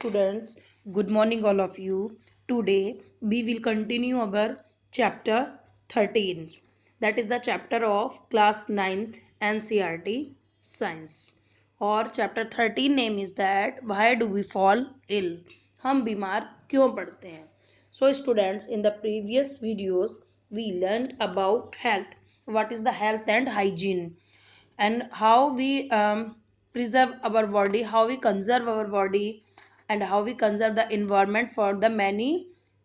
students, good morning all of you. Today we will continue our chapter 13. That is the chapter of class 9th NCERT Science. और chapter 13 name is that why do we fall ill? हम बीमार क्यों पड़ते हैं? So students, in the previous videos we learned about health. What is the health and hygiene? And how we preserve our body, how we conserve our body, and how we conserve the environment for the many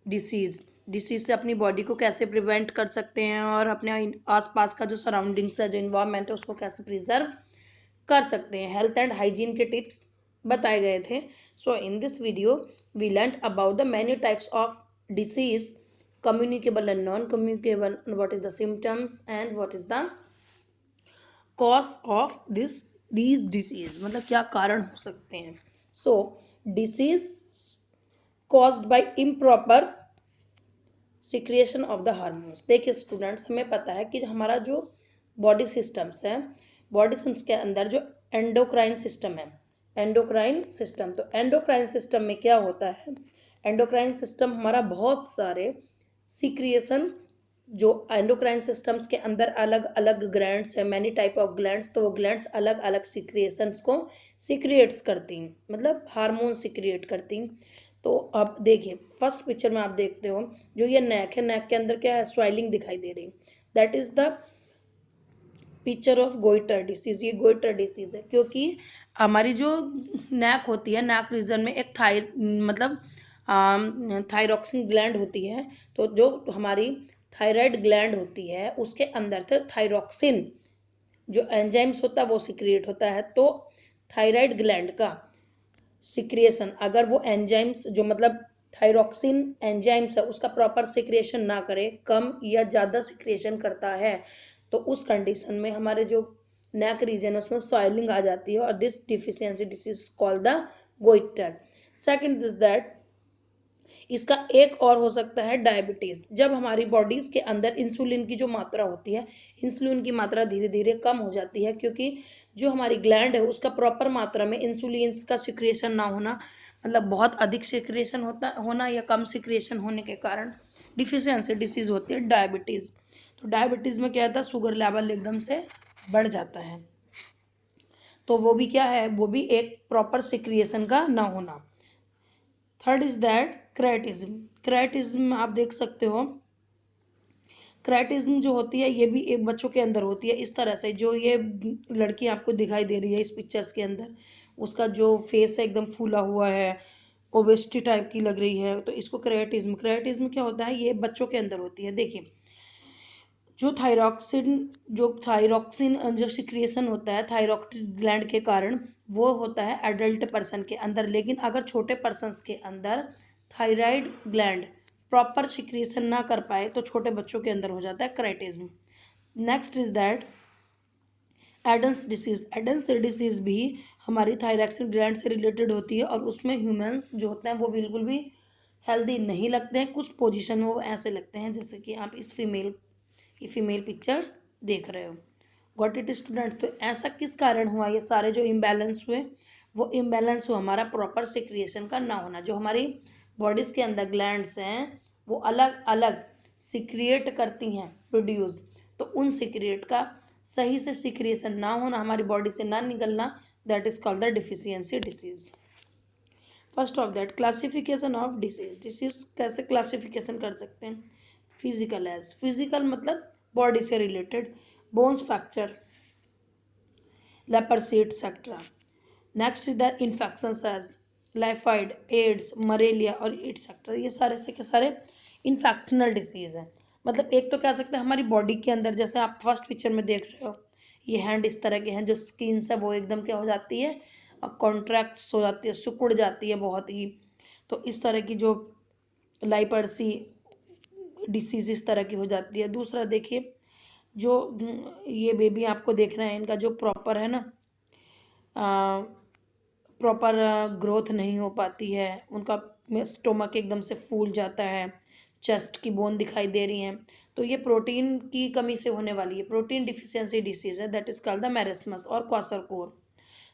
disease से अपनी body को कैसे prevent कर सकते हैं और अपने आसपास का जो सराउंडिंग्स है, जो इन्वायरमेंट है, उसको कैसे प्रिजर्व कर सकते हैं. हेल्थ एंड हाइजीन के टिप्स बताए गए थे. So in this video we learn about the many types of disease, communicable and non-communicable, what is the symptoms and what is the cause of these disease, मतलब क्या कारण हो सकते हैं. So disease caused by improper secretion of the hormones. देखिए students, हमें पता है कि हमारा जो बॉडी सिस्टम्स है, बॉडी सिस्टम्स के अंदर जो एंडोक्राइन सिस्टम है, एंडोक्राइन सिस्टम, तो एंडोक्राइन सिस्टम में क्या होता है, एंडोक्राइन सिस्टम हमारा बहुत सारे सिक्रिएशन, जो एंडोक्राइन सिस्टम्स के अंदर अलग अलग ग्लैंड्स है, मैनी टाइप ऑफ ग्लैंड्स, तो वो ग्लैंड्स अलग अलग सिक्रिएशंस को सिक्रिएट्स करती हैं, मतलब हार्मोन सिक्रिएट करती हैं. तो अब देखिए फर्स्ट पिक्चर में आप देखते हो, जो ये नेक है, नेक के अंदर क्या है, स्वेलिंग दिखाई दे रही. That is the picture of goitre disease. ये गोइटर डिसीज है क्योंकि हमारी जो नेक होती है, नेक रीजन में एक मतलब थायरॉक्सिन ग्लैंड होती है. तो जो हमारी थायराइड ग्लैंड होती है, उसके अंदर से थायरॉक्सिन जो एंजाइम्स होता है वो सिक्रिएट होता है. तो थायराइड ग्लैंड का सिक्रिएशन, अगर वो एंजाइम्स जो मतलब थायरॉक्सिन एंजाइम्स है उसका प्रॉपर सिक्रिएशन ना करे, कम या ज़्यादा सिक्रिएशन करता है, तो उस कंडीशन में हमारे जो नेक रीजन है उसमें सॉइलिंग आ जाती है, और this deficiency disease called the goitre. Second is that, इसका एक और हो सकता है डायबिटीज. जब हमारी बॉडीज के अंदर इंसुलिन की जो मात्रा होती है, इंसुलिन की मात्रा धीरे धीरे कम हो जाती है, क्योंकि जो हमारी ग्लैंड है उसका प्रॉपर मात्रा में इंसुलिन का सिक्रिएशन ना होना, मतलब बहुत अधिक सिक्रिएशन होना या कम सिक्रिएशन होने के कारण डिफिशियंसी डिसीज होती है डायबिटीज. तो डायबिटीज में क्या होता है, शुगर लेवल एकदम से बढ़ जाता है. तो वो भी क्या है, वो भी एक प्रॉपर सिक्रिएशन का ना होना. Third is that cretinism. Cretinism आप देख सकते हो, क्रेटिज्म जो होती है ये भी एक बच्चों के अंदर होती है. इस तरह से जो ये लड़की आपको दिखाई दे रही है इस पिक्चर्स के अंदर, उसका जो फेस है एकदम फूला हुआ है, ओबेसिटी टाइप की लग रही है, तो इसको क्रेटिज्म. क्रेटिज्म क्या होता है, ये बच्चों के अंदर होती है. देखिए जो थायरॉक्सिन जो सिक्रिएशन होता है थायरॉक्सिन ग्लैंड के कारण, वो होता है एडल्ट पर्सन के अंदर. लेकिन अगर छोटे पर्सन्स के अंदर थायराइड ग्लैंड प्रॉपर सिक्रिएशन ना कर पाए, तो छोटे बच्चों के अंदर हो जाता है cretinism. Next is that Addison's disease. Addison's disease भी हमारी थायरॉक्सिन ग्लैंड से रिलेटेड होती है, और उसमें ह्यूमंस जो होते हैं वो बिल्कुल भी हेल्दी नहीं लगते हैं. कुछ पोजीशन में वो ऐसे लगते हैं जैसे कि आप इस फीमेल पिक्चर्स देख रहे हो. Got it student. तो ऐसा किस कारण हुआ, ये सारे जो इम्बैलेंस हुए, वो इम्बैलेंस हुआ हमारा प्रॉपर सिक्रिएशन का ना होना. जो हमारी बॉडीज के अंदर ग्लैंड्स हैं वो अलग अलग सिक्रिएट करती हैं प्रोड्यूस, तो उन सिक्रिएट का सही से सिक्रिएशन ना होना, हमारी बॉडी से ना निकलना, that is called the deficiency disease. First of that classification of disease. Disease कैसे क्लासिफिकेशन कर सकते हैं. फिजिकल एज, फिजिकल मतलब बॉडी से related, bones fracture, leprosy etcetera. Next is the infections as typhoid, AIDS, malaria और etcetera. ये सारे से के सारे इन्फेक्शनल डिसीज हैं. मतलब एक तो कह सकते हैं हमारी बॉडी के अंदर, जैसे आप फर्स्ट पिक्चर में देख रहे हो, ये हैंड इस तरह के हैं, जो स्किन है वो एकदम क्या हो जाती है, कॉन्ट्रैक्ट्स हो जाती है, सिकुड़ जाती है बहुत ही. तो इस तरह की जो लाइपर्सी डिसीज इस तरह की हो जाती है. दूसरा देखिए, जो ये बेबी आपको देख रहे हैं, इनका जो प्रॉपर है ना, प्रॉपर ग्रोथ नहीं हो पाती है, उनका स्टोमक एकदम से फूल जाता है, चेस्ट की बोन दिखाई दे रही हैं, तो ये प्रोटीन की कमी से होने वाली है, प्रोटीन डिफिशियंसी डिसीज है. That is called the marasmus और kwashiorkor.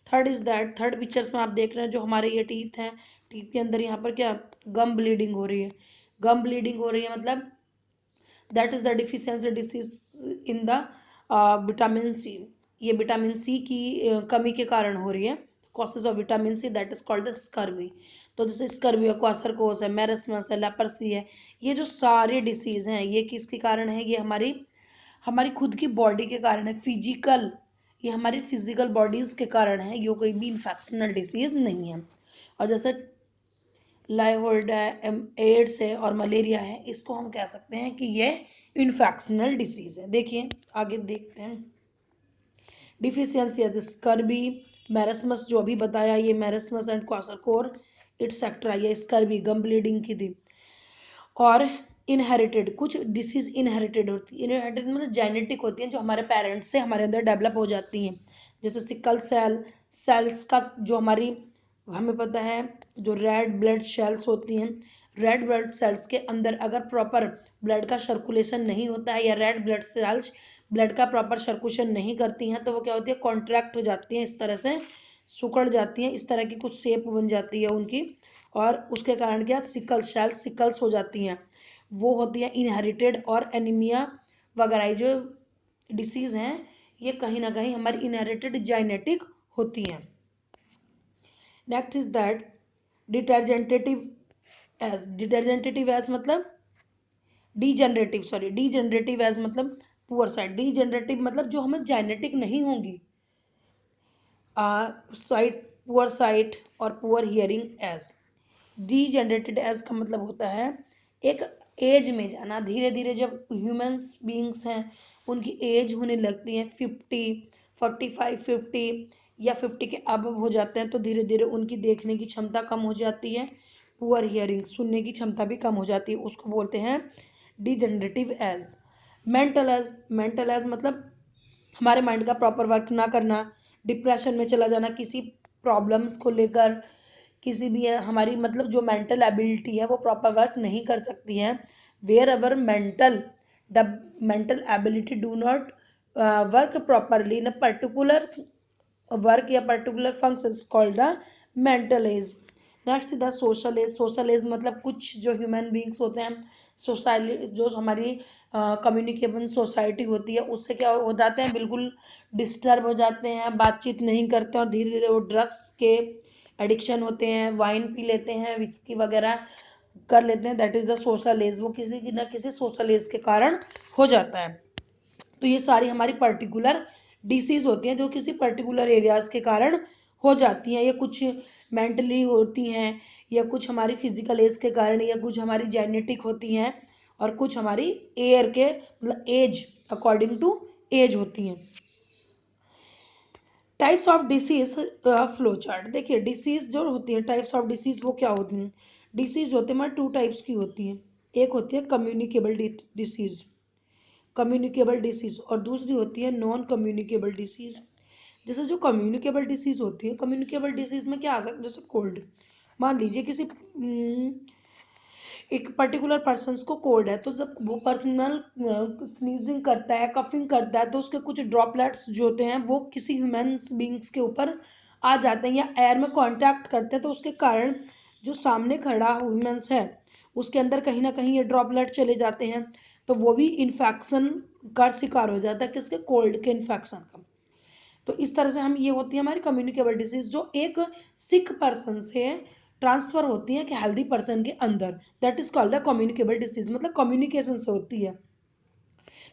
Third is that, third pictures में आप देख रहे हैं जो हमारे ये टीथ हैं, टीथ के अंदर यहाँ पर क्या गम ब्लीडिंग हो रही है, गम ब्लीडिंग हो रही है मतलब that is the deficiency disease in the vitamin C. ये विटामिन सी की कमी के कारण हो रही है। Causes of vitamin see that is called the scurvy. तो जैसे स्कर्वी है, क्वासरकोस है, मेरस्मस है, लेपर्सी है, ये जो सारे डिसीज हैं ये किसके कारण है, ये हमारी हमारी खुद की बॉडी के कारण है, फिजिकल, ये हमारी फिजिकल बॉडीज के कारण है, ये कोई भी इन्फेक्शनल डिसीज नहीं है। और जैसे लाइहोल्ड है, एड्स है और मलेरिया है, इसको हम कह सकते हैं कि ये इन्फेक्शनल डिसीज है। देखिए आगे देखते हैं। डिफिशियंसी है स्कर्बी, मैरस्मस जो अभी बताया, ये मैरस्मस एंड क्वासरकोर इट्सेट्रा, ये स्कर्बी गम ब्लीडिंग की थी। और इनहेरिटेड, कुछ डिसीज इनहेरिटेड होती है, इनहेरिटेड मतलब जेनेटिक होती हैं, जो हमारे पेरेंट्स से हमारे अंदर डेवलप हो जाती हैं। जैसे सिकल सेल्स का जो हमारी, हमें पता है जो रेड ब्लड सेल्स होती हैं, रेड ब्लड सेल्स के अंदर अगर प्रॉपर ब्लड का सर्कुलेशन नहीं होता है, या रेड ब्लड सेल्स ब्लड का प्रॉपर सर्कुलेशन नहीं करती हैं, तो वो क्या होती है, कॉन्ट्रैक्ट हो जाती हैं, इस तरह से सिकुड़ जाती हैं, इस तरह की कुछ शेप बन जाती है उनकी। और उसके कारण क्या, सिकल्स हो जाती हैं, वो होती है इनहेरिटेड। और एनीमिया वगैरह ये जो डिसीज हैं, ये कहीं ना कहीं हमारी इनहेरिटेड जेनेटिक होती हैं। नेक्स्ट इज दैट डिटर्जेंटेटिव डिटर्जेंटेटिव एज मतलब डीजनरेटिव, सॉरी डीजनरेटिव एज मतलब पुअर साइट, डीजनरेटिव मतलब जो हमें जेनेटिक नहीं होंगी, साइट पुअर साइट और poor hearing age. Degenerated age का मतलब होता है एक एज में जाना, धीरे धीरे जब ह्यूमंस बींग्स हैं उनकी एज होने लगती है 50 45 50 या 50 के अब हो जाते हैं, तो धीरे धीरे उनकी देखने की क्षमता कम हो जाती है, पुअर हियरिंग सुनने की क्षमता भी कम हो जाती है, उसको बोलते हैं डिजनरेटिव एज। मेंटल एज मतलब हमारे माइंड का प्रॉपर वर्क ना करना, डिप्रेशन में चला जाना किसी प्रॉब्लम्स को लेकर, किसी भी हमारी मतलब जो मेंटल एबिलिटी है वो प्रॉपर वर्क नहीं कर सकती है। Wherever the mental ability do not work properly in a particular work या particular function called the mental age. Next the social age. Social age मतलब कुछ जो ह्यूमन बींग्स होते हैं, सोसाइटी जो हमारी कम्युनिकेबल सोसाइटी होती है, उससे क्या हो जाते हैं, बिल्कुल डिस्टर्ब हो जाते हैं, बातचीत नहीं करते और धीरे धीरे वो ड्रग्स के एडिक्शन होते हैं, वाइन पी लेते हैं, विस्की वगैरह कर लेते हैं, that is the social age. वो किसी न किसी सोशल एज के कारण हो जाता है। तो ये सारी हमारी पर्टिकुलर डिसीज होती हैं जो किसी पर्टिकुलर एरियाज के कारण हो जाती हैं, ये कुछ मेंटली होती हैं, या कुछ हमारी फिजिकल एज के कारण, या कुछ हमारी जेनेटिक होती हैं, और कुछ हमारी एयर के मतलब एज अकॉर्डिंग टू एज होती हैं। Types of disease flow chart देखिए, डिसीज जो होती है, टाइप्स ऑफ डिसीज वो क्या होती हैं, डिसीज होते हैं टू टाइप्स की होती हैं। एक होती है कम्युनिकेबल डिसीज, कम्युनिकेबल डिसीज, और दूसरी होती है नॉन कम्युनिकेबल डिसीज। जैसे जो कम्युनिकेबल डिसीज होती है, कम्युनिकेबल डिसीज में क्या आ सकता है, जैसे कोल्ड, मान लीजिए किसी एक पर्टिकुलर पर्सन को कोल्ड है, तो जब वो पर्सनल स्नीजिंग करता है, कफिंग करता है, तो उसके कुछ ड्रॉपलेट्स जो होते हैं वो किसी ह्यूमन बींग्स के ऊपर आ जाते हैं या एयर में कांटेक्ट करते हैं, तो उसके कारण जो सामने खड़ा ह्यूमंस है उसके अंदर कहीं ना कहीं ये ड्रॉपलेट चले जाते हैं, तो वो भी इन्फेक्शन का शिकार हो जाता है, किसके, कोल्ड के इन्फेक्शन का। तो इस तरह से हम, ये होती है हमारी कम्युनिकेबल डिसीज जो एक सिक पर्सन से ट्रांसफर होती है कि हेल्दी पर्सन के अंदर, that is called the communicable disease, मतलब कम्युनिकेशन से होती है।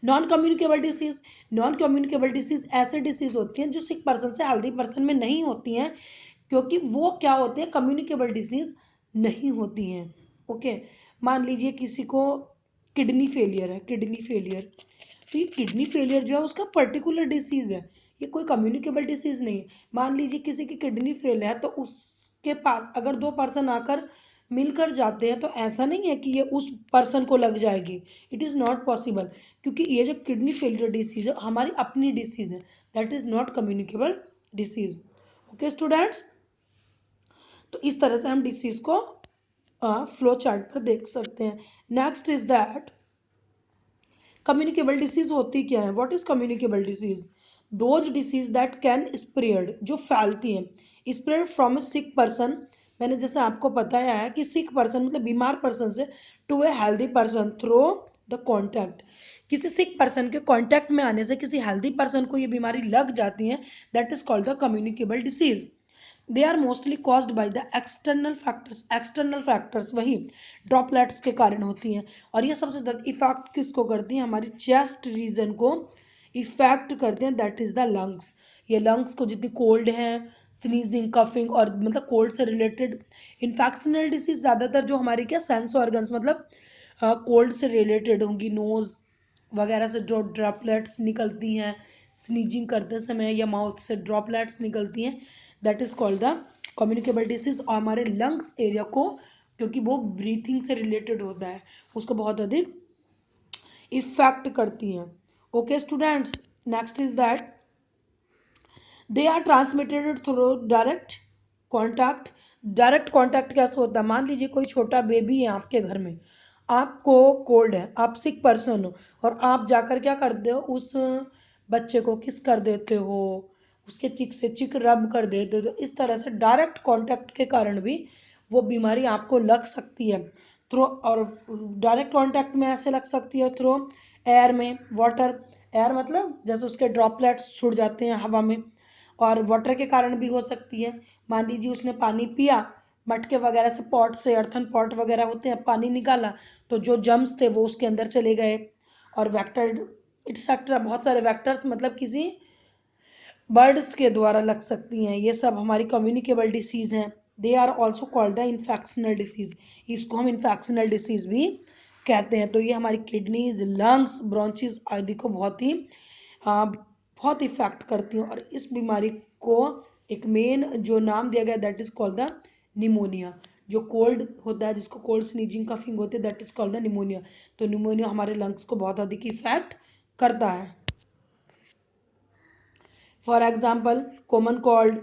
Non communicable disease, non communicable disease ऐसे डिसीज होती हैं जो सिक पर्सन से हेल्दी पर्सन में नहीं होती हैं, क्योंकि वो क्या होते हैं, कम्युनिकेबल डिसीज नहीं होती हैं। ओके, मान लीजिए किसी को किडनी फेलियर है, किडनी फेलियर, तो ये किडनी फेलियर जो है उसका पर्टिकुलर डिसीज है, ये कोई कम्युनिकेबल डिसीज नहीं है। मान लीजिए किसी की किडनी फेल है, तो उसके पास अगर दो पर्सन आकर मिलकर जाते हैं, तो ऐसा नहीं है कि ये उस पर्सन को लग जाएगी, इट इज़ नॉट पॉसिबल, क्योंकि ये जो किडनी फेलियर डिसीज है हमारी अपनी डिसीज है, that is not communicable disease. Okay students, तो इस तरह से हम डिसीज को फ्लो चार्ट पर देख सकते हैं। Next is that communicable disease होती क्या है, what is communicable disease, those disease that can spread, जो फैलती हैं, spread from A sick person मैंने जैसे आपको बताया है कि सिक पर्सन मतलब बीमार पर्सन से to a healthy person through the contact, किसी सिक पर्सन के कॉन्टैक्ट में आने से किसी हेल्दी पर्सन को ये बीमारी लग जाती है, that is called the communicable disease. They are mostly caused by the external factors, वही ड्रॉपलेट्स के कारण होती हैं। और ये सबसे ज़्यादा इफेक्ट किसको करती हैं, हमारी चेस्ट रीजन को इफेक्ट करते हैं, दैट इज द लंग्स। ये लंग्स को जितनी कोल्ड है, स्नीजिंग, कफिंग और मतलब कोल्ड से रिलेटेड इन्फेक्शनल डिसीज ज़्यादातर जो हमारी क्या सेंस ऑर्गन्स मतलब कोल्ड से रिलेटेड होंगी, नोज वगैरह से जो ड्रॉपलेट्स निकलती हैं स्नीजिंग करते समय या माउथ से ड्रॉपलेट्स निकलती हैं, that is called the communicable disease. और हमारे लंग्स एरिया को, क्योंकि वो ब्रीथिंग से रिलेटेड होता है, उसको बहुत अधिक इफेक्ट करती हैं। Okay students, next is that they are transmitted through direct contact. Direct contact कैसे होता है, मान लीजिए कोई छोटा बेबी है आपके घर में, आपको कोल्ड है, आप सिक पर्सन हो, और आप जाकर क्या करते हो, उस बच्चे को किस कर देते हो, उसके चिक से चिक रब कर देते हो, तो इस तरह से डायरेक्ट कॉन्टैक्ट के कारण भी वो बीमारी आपको लग सकती है थ्रू। और डायरेक्ट कॉन्टैक्ट में ऐसे लग सकती है थ्रू एयर में, वाटर, एयर मतलब जैसे उसके ड्रॉपलेट्स छूट जाते हैं हवा में, और वाटर के कारण भी हो सकती है। मान लीजिए उसने पानी पिया, मटके वगैरह से, पॉट से, अर्थन पॉट वगैरह होते हैं, पानी निकाला तो जो जम्स थे वो उसके अंदर चले गए, और वेक्टर इट्सेट्रा, बहुत सारे वेक्टर्स मतलब किसी बर्ड्स के द्वारा लग सकती हैं। ये सब हमारी कम्युनिकेबल डिसीज हैं। They are also called the infectional disease, इसको हम इन्फेक्शनल डिसीज भी कहते हैं। तो ये हमारी किडनीज, लंग्स, ब्रोंचिस आदि को बहुत इफेक्ट करती हैं। और इस बीमारी को एक मेन जो नाम दिया गया, that is called the pneumonia. जो कोल्ड होता है, जिसको कोल्ड स्नीजिंग कफिंग होती है, that is called the pneumonia. तो निमोनिया हमारे लंग्स को बहुत अधिक इफेक्ट करता है। For example common cold,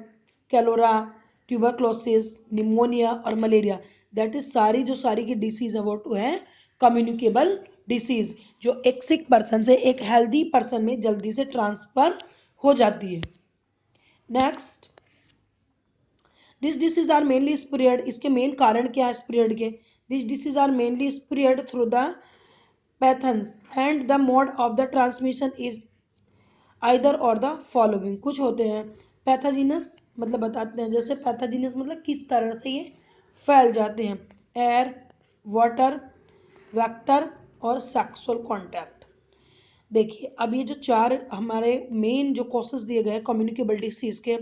cholera, tuberculosis, pneumonia और मलेरिया, दैट इज सारी जो सारी की डिसीज है वो है कम्युनिकेबल डिसीज, जो एक सिक पर्सन से एक हेल्दी पर्सन में जल्दी से ट्रांसफर हो जाती है। Next, this disease are mainly spread, इसके मेन कारण क्या है स्प्रेड के, this disease are mainly spread through the pathogens and the mode of the transmission is either or the following. कुछ होते हैं पैथोजिनस, मतलब बताते हैं, जैसे पैथोजिनस मतलब किस तरह से ये फैल जाते हैं, एयर, वाटर, वेक्टर और सेक्सुअल कॉन्टैक्ट। देखिए अब ये जो चार हमारे मेन जो कॉसेस दिए गए हैं कम्युनिकेबल डिसीज के,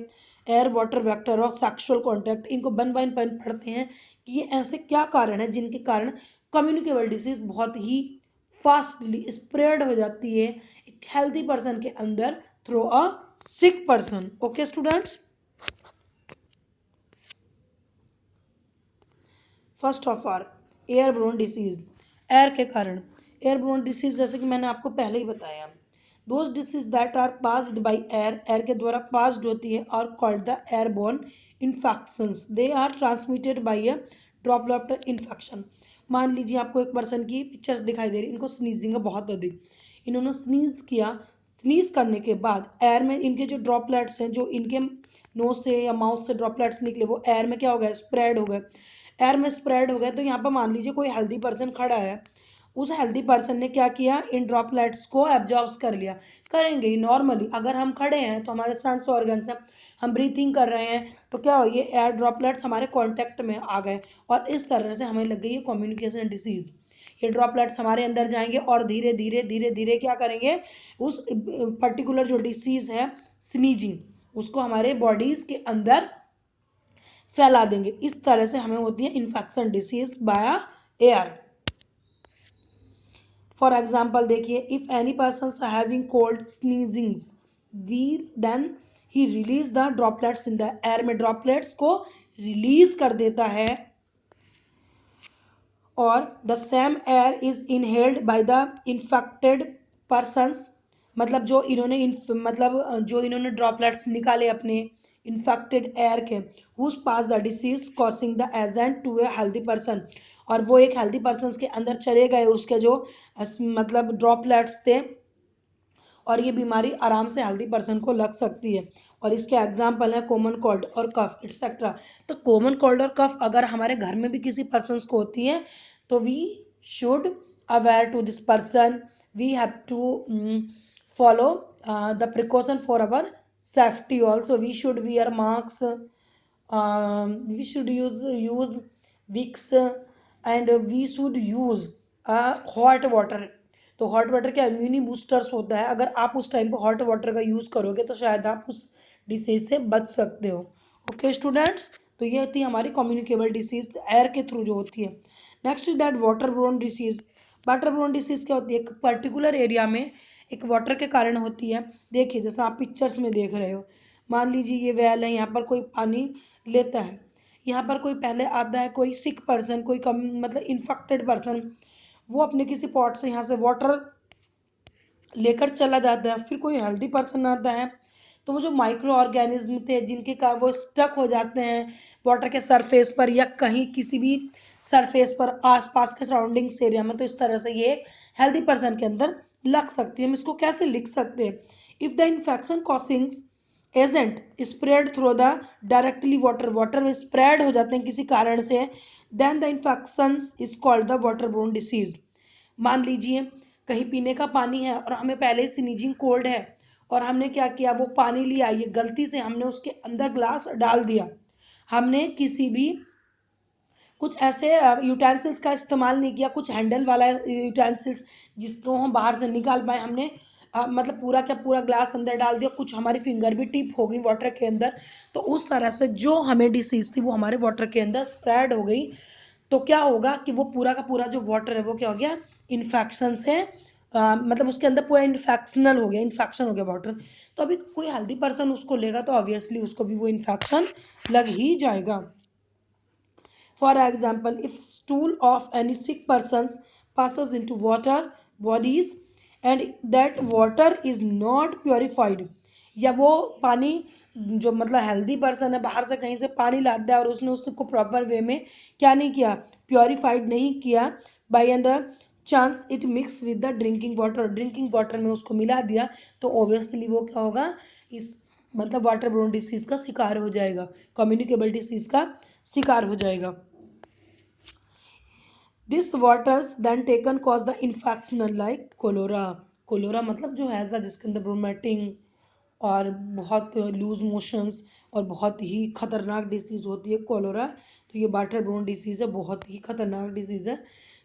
एयर, वाटर, वेक्टर और सेक्सुअल कॉन्टैक्ट, इनको वन बाय वन पढ़ते हैं कि ये ऐसे क्या कारण है जिनके कारण कम्युनिकेबल डिसीज बहुत ही फास्टली स्प्रेड हो जाती है एक हेल्दी पर्सन के अंदर through a sick person. Okay students, first of all airborne disease, air के कारण। एयरब्रोन डिसीज जैसे कि मैंने आपको पहले ही बताया, those disease that are passed by air, air के द्वारा पास्ड होती है, और called the airborne infections, they are transmitted by a droplet infection. मान लीजिए आपको एक पर्सन की पिक्चर्स दिखाई दे रही, इनको स्नीजिंग है बहुत अधिक, इन्होंने स्नीज किया, स्नीज करने के बाद एयर में इनके जो ड्रॉपलेट्स हैं, जो इनके नोज से या माउथ से ड्रॉपलेट्स निकले, वो एयर में क्या हो गया, स्प्रेड हो गए। एयर में स्प्रेड हो गया तो यहाँ पर मान लीजिए कोई हेल्दी पर्सन खड़ा है, उस हेल्दी पर्सन ने क्या किया, इन ड्रॉपलेट्स को एब्जॉर्ब कर लिया। करेंगे ही नॉर्मली, अगर हम खड़े हैं तो हमारे सेंस ऑर्गन्स हैं, हम ब्रीथिंग कर रहे हैं, तो क्या हो, ये एयर ड्रॉपलेट्स हमारे कांटेक्ट में आ गए, और इस तरह से हमें लग गई है कम्युनिकेशन डिसीज। ये ड्रॉपलेट्स हमारे अंदर जाएंगे और धीरे धीरे धीरे धीरे क्या करेंगे, उस पर्टिकुलर जो डिसीज है स्नीजिंग, उसको हमारे बॉडीज के अंदर फैला देंगे। इस तरह से हमें होती है infection disease by air. For example देखिए, if any person having cold sneezings, then he release the droplets in the air, में ड्रॉपलेट्स को रिलीज कर देता है, और the same air is inhaled by the infected persons, मतलब जो इन्होंने ड्रॉपलेट्स निकाले अपने इन्फेक्टेड एयर के, whose pass the disease causing the agent to a healthy person, और वो एक हेल्दी पर्सन के अंदर चले गए, उसके जो मतलब ड्रॉपलेट्स थे, और ये बीमारी आराम से हेल्दी पर्सन को लग सकती है। और इसके एग्जाम्पल है कॉमन कोल्ड और कफ एटसेट्रा। तो कॉमन कोल्ड और कफ अगर हमारे घर में भी किसी पर्सन को होती है तो we should aware to this person, we have to follow the precaution for our safety also. We should wear masks, we should use Vicks, and we should use hot water. तो hot water क्या immune boosters होता है, अगर आप उस time पे hot water का use करोगे तो शायद आप उस डिसीज से बच सकते हो। ओके स्टूडेंट्स, तो ये थी हमारी कम्युनिकेबल डिसीज एयर के थ्रू जो होती है। Next is that water borne disease. Water borne disease क्या होती है, एक पर्टिकुलर एरिया में एक वाटर के कारण होती है। देखिए जैसा आप पिक्चर्स में देख रहे हो, मान लीजिए ये वेल है, यहाँ पर कोई पानी लेता है, यहाँ पर कोई पहले आता है, कोई सिक पर्सन, कोई कम मतलब इन्फेक्टेड पर्सन, वो अपने किसी पॉट से यहाँ से वाटर लेकर चला जाता है। फिर कोई हेल्दी पर्सन आता है, तो वो जो माइक्रो ऑर्गेनिज्म थे जिनके कारण वो स्टक हो जाते हैं वाटर के सरफेस पर या कहीं किसी भी सरफेस पर आसपास के सराउंडिंग्स एरिया में, तो इस तरह से ये एक हेल्दी पर्सन के अंदर लग सकती है। हम इसको कैसे लिख सकते हैं, if the infection causings agent spread through the directly water, water में स्प्रेड हो जाते हैं किसी कारण से, then the infection is called the water borne disease. मान लीजिए कहीं पीने का पानी है और हमें पहले ही स्नीजिंग कोल्ड है, और हमने क्या किया, वो पानी लिया, ये गलती से हमने उसके अंदर ग्लास डाल दिया, हमने किसी भी कुछ ऐसे यूटेंसिल्स का इस्तेमाल नहीं किया, कुछ हैंडल वाला यूटेंसिल्स जिसको हम बाहर से निकाल पाए, हमने मतलब पूरा क्या पूरा ग्लास अंदर डाल दिया, कुछ हमारी फिंगर भी टिप हो गई वाटर के अंदर, तो उस तरह से जो हमें डिसीज थी वो हमारे वाटर के अंदर स्प्रेड हो गई। तो क्या होगा कि वो पूरा का पूरा जो वाटर है वो क्या हो गया, इन्फेक्शन से मतलब उसके अंदर पूरा इन्फेक्शनल हो गया, इन्फेक्शन हो गया वाटर। तो अभी कोई हेल्दी पर्सन उसको लेगा तो ऑब्वियसली उसको भी वो इन्फेक्शन लग ही जाएगा। For example, if stool of any sick person passes into water bodies and that water is not purified, या वो पानी जो मतलब हेल्दी पर्सन है बाहर से कहीं से पानी लाता है और उसने उसको प्रॉपर वे में क्या नहीं किया, प्योरीफाइड नहीं किया, by the chance it mix with the drinking water में उसको मिला दिया, तो ऑब्वियसली वो क्या होगा, इस मतलब वाटर बोर्न डिसीज का शिकार हो जाएगा, कम्युनिकेबल डिसीज का शिकार हो जाएगा। This waters then taken cause the infection like cholera. Cholera मतलब जो है जिसके अंदर ब्रोमेटिंग और बहुत लूज मोशंस और बहुत ही खतरनाक डिसीज़ होती है कोलोरा। तो ये वाटर बोर्न डिसीज़ है, बहुत ही खतरनाक डिसीज़ है।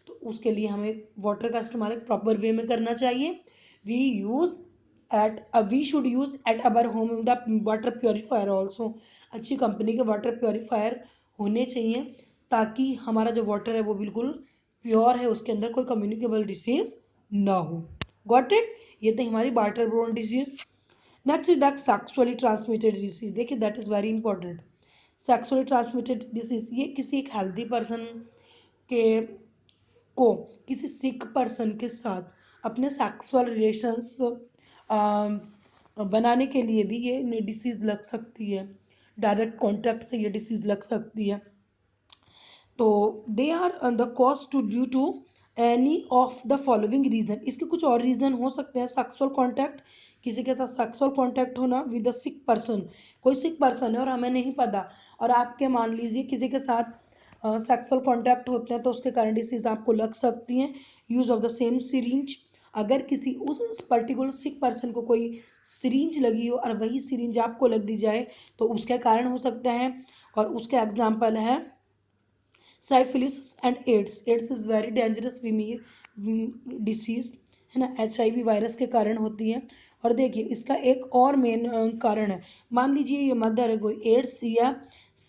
तो उसके लिए हमें वाटर का इस्तेमाल एक प्रॉपर वे में करना चाहिए। We use we should use at our home the water purifier also. अच्छी कंपनी के वाटर प्योरीफायर होने चाहिए ताकि हमारा जो वाटर है वो बिल्कुल प्योर है, उसके अंदर कोई कम्युनिकेबल डिसीज ना हो। गॉट इट, ये थी हमारी water borne disease. Next is that sexually transmitted disease. देखिए that is very important. Sexually transmitted disease ये किसी एक हेल्दी पर्सन के को किसी सिक पर्सन के साथ अपने सेक्सुअल रिलेशंस बनाने के लिए भी ये डिसीज लग सकती है, डायरेक्ट कॉन्टैक्ट से ये डिसीज लग सकती है। तो they are the cause to due to any of the following reason. इसके कुछ और रीजन हो सकते हैं। सेक्सुअल कॉन्टैक्ट, किसी के साथ सेक्सुअल कॉन्टैक्ट होना विद द सिक पर्सन, कोई सिक पर्सन है और हमें नहीं पता, और आपके मान लीजिए किसी के साथ सेक्सुअल कॉन्टैक्ट होते हैं तो उसके कारण डिसीज आपको लग सकती हैं। Use of the same syringe, अगर किसी उस पर्टिकुलर सिक पर्सन को कोई सिरिंज लगी हो और वही सिरिंज आपको लग दी जाए तो उसके कारण हो सकता है। और उसके एग्जाम्पल है syphilis and AIDS. AIDS is very dangerous female disease है ना, HIV वायरस के कारण होती है। और देखिए इसका एक और मेन कारण है, मान लीजिए ये मदर है कोई एड्स या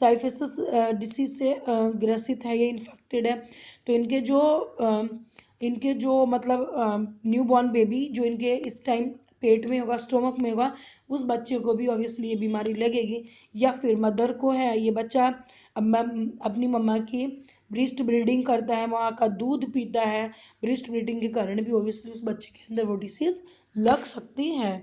साइफिलिस डिसीज से ग्रसित है या इन्फेक्टेड है, तो इनके जो मतलब न्यू बॉर्न बेबी जो इनके इस टाइम पेट में होगा, स्टोमक में होगा, उस बच्चे को भी ऑब्वियसली ये बीमारी लगेगी। या फिर मदर को है ये बच्चा अपनी मम्मा की ब्रेस्ट ब्रीडिंग करता है, वहाँ का दूध पीता है, ब्रेस्ट ब्रीडिंग के कारण भी ऑब्वियसली उस बच्चे के अंदर वो डिसीज लग सकती है।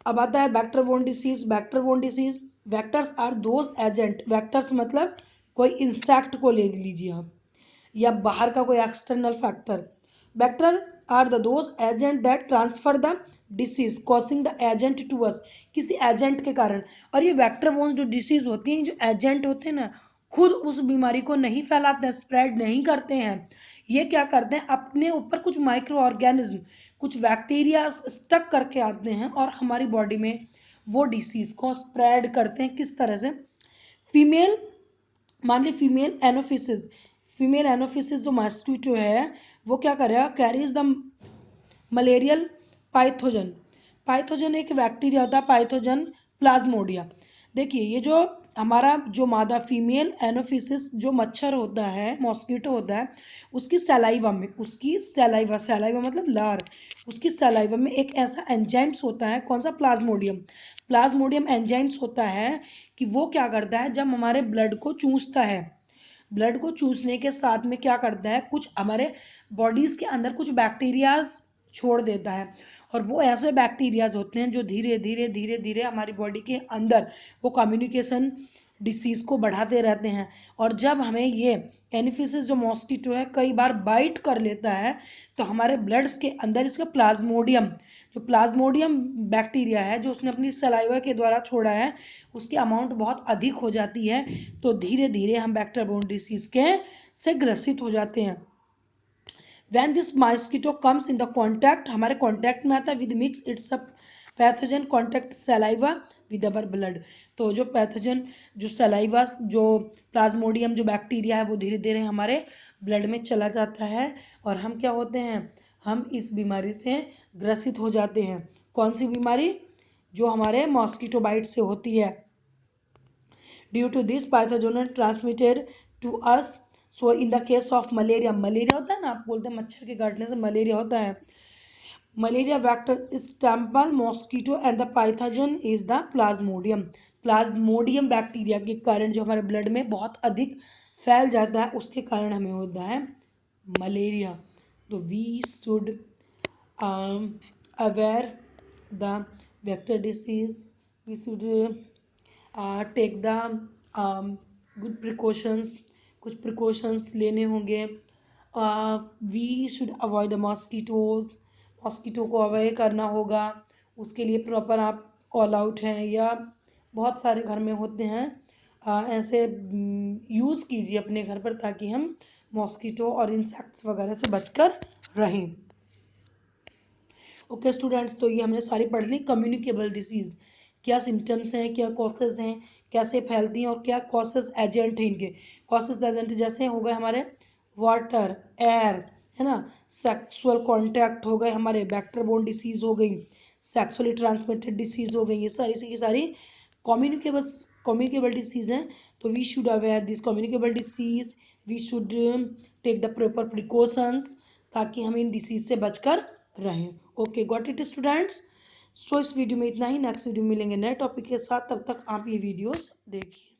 अब आता है vector borne disease. Vector borne disease, vectors are those agent, vectors मतलब कोई इंसेक्ट को ले लीजिए आप या बाहर का कोई external factor. Vector are the those agent that transfer the disease causing the agent to us, किसी एजेंट के कारण। और ये वेक्टर बोर्न जो डिसीज होती हैं, जो एजेंट होते हैं ना, खुद उस बीमारी को नहीं फैलाते हैं, स्प्रेड नहीं करते हैं। ये क्या करते हैं, अपने ऊपर कुछ माइक्रो ऑर्गेनिज्म, कुछ बैक्टीरिया स्टक करके आते हैं और हमारी बॉडी में वो डिसीज को स्प्रेड करते हैं। किस तरह से, फीमेल, मान ली फीमेल एनोफिसिस जो मॉस्किटो है, वो क्या करेगा, कैरीज द मलेरियल पाइथोजन। पाइथोजन एक बैक्टीरिया होता है, पाइथोजन प्लाज्मोडिया। देखिए ये जो हमारा जो मादा फीमेल एनोफिसिस जो मच्छर होता है, मॉस्किटो होता है, उसकी सलाइवा में, उसकी सलाइवा, सलाइवा मतलब लार, उसकी सलाइवा में एक ऐसा एंजाइम्स होता है, कौन सा, प्लाज्मोडियम। प्लाज्मोडियम एंजाइम्स होता है कि वो क्या करता है, जब हमारे ब्लड को चूसता है, ब्लड को चूसने के साथ में क्या करता है, कुछ हमारे बॉडीज के अंदर कुछ बैक्टीरियाज छोड़ देता है। और वो ऐसे बैक्टीरियाज होते हैं जो धीरे धीरे धीरे धीरे हमारी बॉडी के अंदर वो कम्युनिकेशन डिसीज को बढ़ाते रहते हैं। और जब हमें ये एनिफिसिस जो मॉस्किटो है कई बार बाइट कर लेता है, तो हमारे ब्लड्स के अंदर इसका प्लाज्मोडियम, जो प्लाज्मोडियम बैक्टीरिया है जो उसने अपनी सलाइवा के द्वारा छोड़ा है, उसकी अमाउंट बहुत अधिक हो जाती है। तो धीरे धीरे हम बैक्टीरिया बोर्न डिसीज के से ग्रसित हो जाते हैं। when this mosquito comes in the contact, हमारे contact में आता है with mix its a pathogen contact saliva with our blood। तो जो पैथोजन, जो सलाइवा, जो प्लाज्मोडियम जो बैक्टीरिया है वो धीरे धीरे हमारे ब्लड में चला जाता है और हम क्या होते हैं, हम इस बीमारी से ग्रसित हो जाते हैं। कौन सी बीमारी, जो हमारे मॉस्किटो बाइट से होती है। Due to this pathogen transmitted to us, so in the case of malaria, malaria होता है ना, आप बोलते हैं मच्छर के काटने से मलेरिया होता है। Malaria vector is temple mosquito and the pathogen is the plasmodium. Plasmodium bacteria के कारण जो हमारे ब्लड में बहुत अधिक फैल जाता है, उसके कारण हमें होता है मलेरिया। तो we should aware the vector disease, we should take the good precautions, कुछ प्रिकॉशंस लेने होंगे। We should avoid the mosquitoes, mosquito को अवॉइड करना होगा। उसके लिए प्रॉपर आप ऑल आउट हैं या बहुत सारे घर में होते हैं, ऐसे यूज़ कीजिए अपने घर पर ताकि हम मॉस्किटो और इंसेक्ट्स वगैरह से बचकर रहें। ओके स्टूडेंट्स, तो ये हमने सारी पढ़ ली। कम्युनिकेबल डिसीज़ क्या सिम्टम्स हैं, क्या कॉसेज हैं, कैसे फैलती हैं और क्या कॉसेज एजेंट हैं इनके। कॉसेज एजेंट जैसे हो गए हमारे वाटर, एयर, है ना, सेक्सुअल कॉन्टैक्ट हो गए हमारे, वेक्टर बोर्न डिसीज हो गई, सेक्सुअली ट्रांसमिटेड डिसीज हो गई, ये सारी की सारी कम्युनिकेबल कम्युनिकेबल डिसीज हैं। तो we should aware this communicable disease, we should take the proper precautions ताकि हम इन डिसीज से बचकर रहें। Okay got it students. So इस वीडियो में इतना ही, नेक्स्ट वीडियो में मिलेंगे नए टॉपिक के साथ, तब तक आप ये वीडियोस देखिए।